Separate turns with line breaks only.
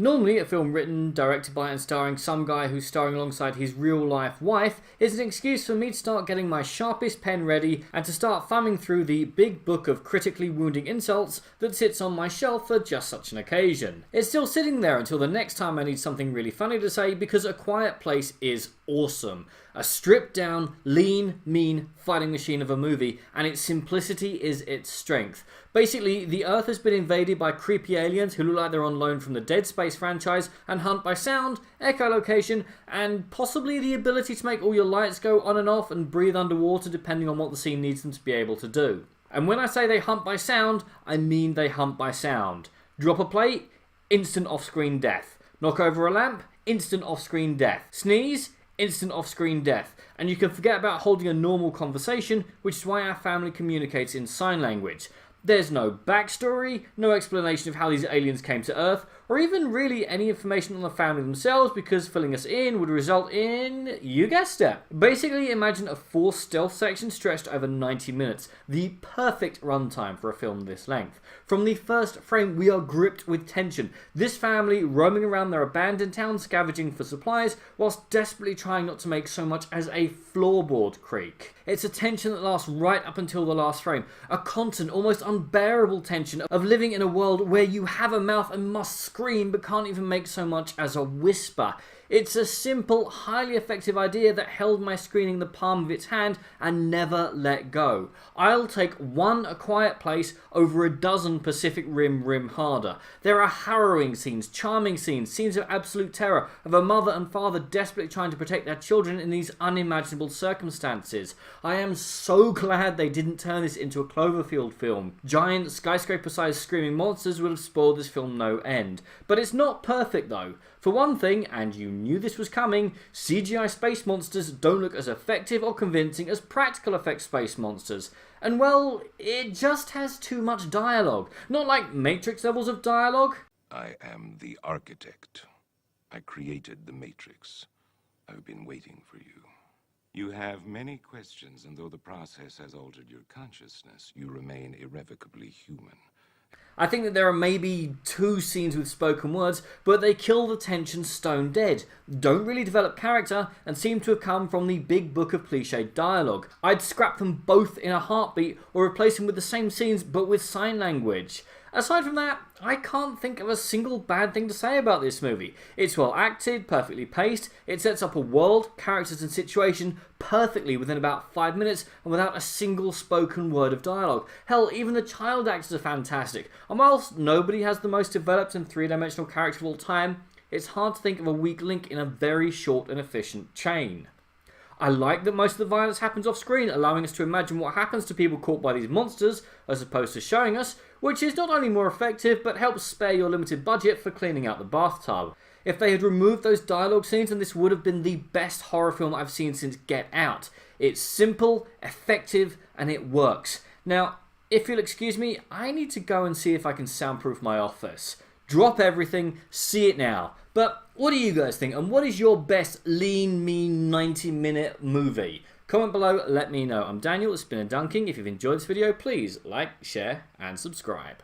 Normally, a film written, directed by and starring some guy who's starring alongside his real-life wife is an excuse for me to start getting my sharpest pen ready and to start thumbing through the big book of critically wounding insults that sits on my shelf for just such an occasion. It's still sitting there until the next time I need something really funny to say, because A Quiet Place is awesome. A stripped down, lean, mean fighting machine of a movie, and its simplicity is its strength. Basically, the Earth has been invaded by creepy aliens who look like they're on loan from the Dead Space franchise and hunt by sound, echolocation, and possibly the ability to make all your lights go on and off and breathe underwater depending on what the scene needs them to be able to do. And when I say they hunt by sound, I mean they hunt by sound. Drop a plate, instant off-screen death. Knock over a lamp, instant off-screen death. Sneeze, instant off-screen death. And you can forget about holding a normal conversation, which is why our family communicates in sign language. There's no backstory, no explanation of how these aliens came to Earth, or even really any information on the family themselves, because filling us in would result in, you guessed it. Basically, imagine a forced stealth section stretched over 90 minutes, the perfect runtime for a film this length. From the first frame, we are gripped with tension. This family roaming around their abandoned town scavenging for supplies, whilst desperately trying not to make so much as a floorboard creak. It's a tension that lasts right up until the last frame, a constant, almost unbearable tension of living in a world where you have a mouth and must scream but can't even make so much as a whisper. It's a simple, highly effective idea that held my screen in the palm of its hand and never let go. I'll take one A Quiet Place over a dozen Pacific Rim harder. There are harrowing scenes, charming scenes, scenes of absolute terror, of a mother and father desperately trying to protect their children in these unimaginable circumstances. I am so glad they didn't turn this into a Cloverfield film. Giant, skyscraper-sized screaming monsters would have spoiled this film no end. But it's not perfect though. For one thing, and you knew this was coming, CGI space monsters don't look as effective or convincing as practical effects space monsters. And well, it just has too much dialogue. Not like Matrix levels of dialogue.
I am the architect. I created the Matrix. I've been waiting for you. You have many questions, and though the process has altered your consciousness, you remain irrevocably human.
I think that there are maybe 2 scenes with spoken words, but they kill the tension stone dead, don't really develop character, and seem to have come from the big book of cliched dialogue. I'd scrap them both in a heartbeat, or replace them with the same scenes but with sign language. Aside from that, I can't think of a single bad thing to say about this movie. It's well acted, perfectly paced, it sets up a world, characters and situation perfectly within about 5 minutes and without a single spoken word of dialogue. Hell, even the child actors are fantastic. And whilst nobody has the most developed and three-dimensional character of all time, it's hard to think of a weak link in a very short and efficient chain. I like that most of the violence happens off screen, allowing us to imagine what happens to people caught by these monsters, as opposed to showing us, which is not only more effective, but helps spare your limited budget for cleaning out the bathtub. If they had removed those dialogue scenes, then this would have been the best horror film I've seen since Get Out. It's simple, effective, and it works. Now, if you'll excuse me, I need to go and see if I can soundproof my office. Drop everything, see it now. But what do you guys think, and what is your best lean, mean 90-minute movie? Comment below, let me know. I'm Daniel, it's been a dunking. If you've enjoyed this video, please like, share, and subscribe.